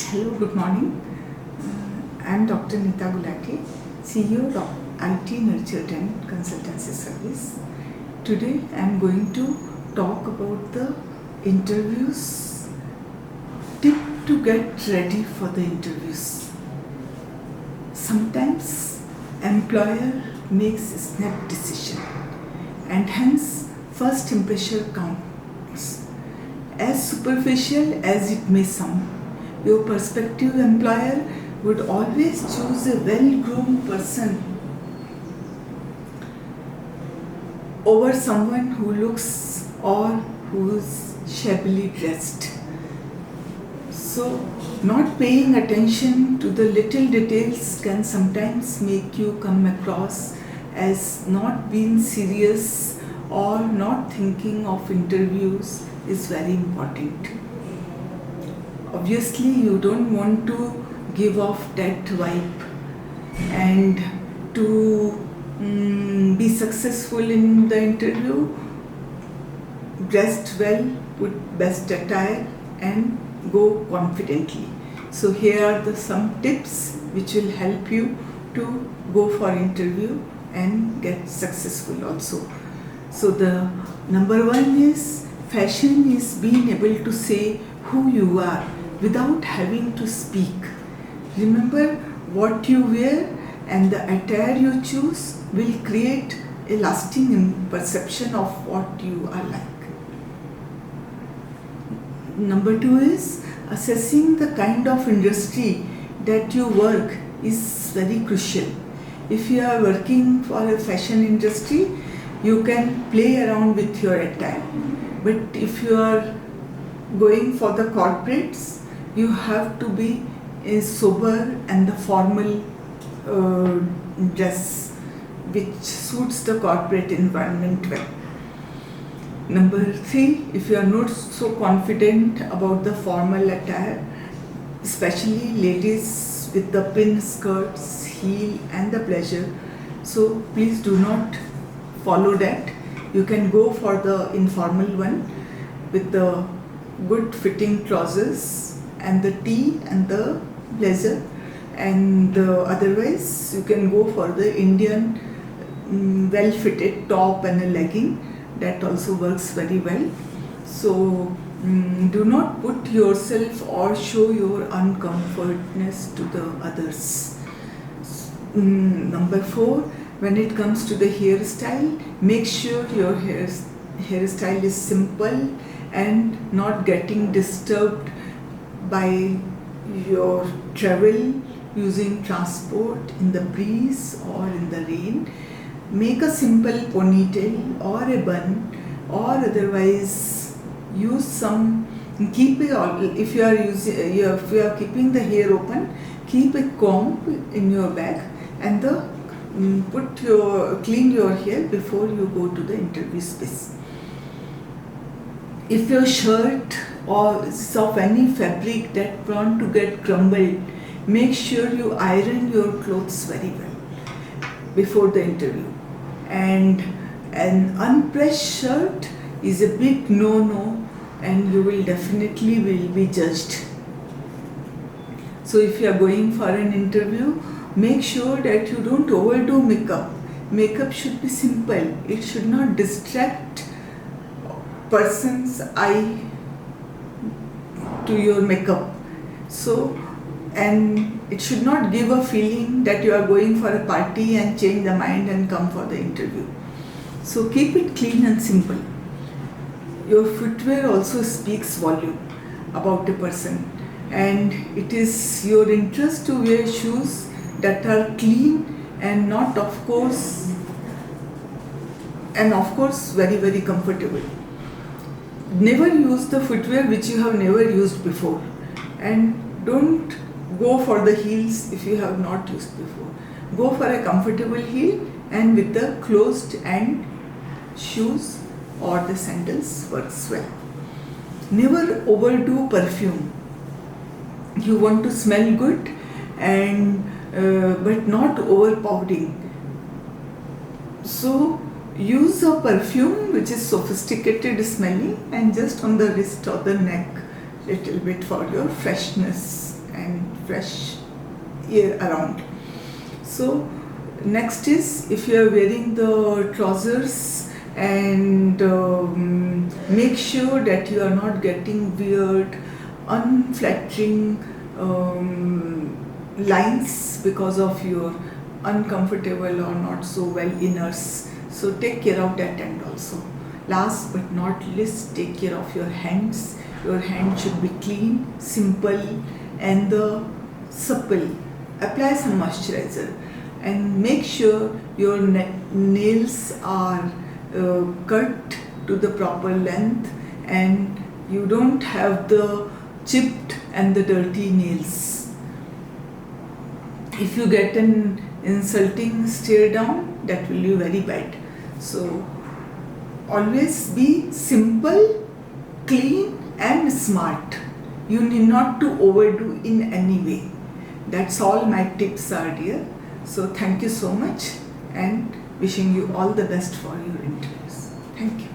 Hello, good morning. I am Dr. Nita Gulati, CEO of IT Nurture 10 Consultancy Service. Today I am going to talk about the interviews, tip to get ready for the interviews. Sometimes employer makes a snap decision and hence first impression counts. As superficial as it may sound, your prospective employer would always choose a well-groomed person over someone who looks or who is shabbily dressed. So, not paying attention to the little details can sometimes make you come across as not being serious or not thinking of interviews is very important. Obviously, you don't want to give off that vibe, and to be successful in the interview, dressed well, put best attire and go confidently. So here are some tips which will help you to go for interview and get successful also. So the number one is fashion is being able to say who you are without having to speak. Remember, what you wear and the attire you choose will create a lasting perception of what you are like. Number two is assessing the kind of industry that you work is very crucial. If you are working for a fashion industry, you can play around with your attire. But if you are going for the corporates, you have to be a sober and the formal dress which suits the corporate environment well. Number three, if you are not so confident about the formal attire, especially ladies with the pin skirts, heel and the blazer, so please do not follow that. You can go for the informal one with the good fitting trousers and the tee and the blazer, and otherwise you can go for the Indian well fitted top and a legging. That also works very well. So do not put yourself or show your uncomfortness to the others. Number four, when it comes to the hairstyle, make sure your hairstyle is simple and not getting disturbed by your travel using transport in the breeze or in the rain. Make a simple ponytail or a bun, or otherwise use some, keep it, if you are keeping the hair open, keep a comb in your bag and clean your hair before you go to the interview space. If your shirt or is of any fabric that prone to get crumbled, make sure you iron your clothes very well before the interview. And an unpressed shirt is a big no-no, and you will definitely be judged. So if you are going for an interview, make sure that you don't overdo makeup. Makeup should be simple. It should not distract person's eye to your makeup. So, and it should not give a feeling that you are going for a party and change the mind and come for the interview. So keep it clean and simple. Your footwear also speaks volume about a person, and it is your interest to wear shoes that are clean and not of course very, very comfortable. Never use the footwear which you have never used before, and don't go for the heels if you have not used before. Go for a comfortable heel and with the closed end shoes or the sandals works well. Never overdo perfume. You want to smell good and but not overpowering. So use a perfume which is sophisticated smelling and just on the wrist or the neck little bit for your freshness and fresh air around. So next is, if you are wearing the trousers, and make sure that you are not getting weird, unflattering lines because of your uncomfortable or not so well inners. So take care of that end also. Last but not least, take care of your hands. Your hand should be clean, simple, and the supple. Apply some moisturizer and make sure your nails are cut to the proper length, and you don't have the chipped and the dirty nails. If you get an insulting stare down, that will be very bad. So always be simple, clean and smart. You need not to overdo in any way. That's all my tips are, dear. So thank you so much, and wishing you all the best for your interviews. Thank you.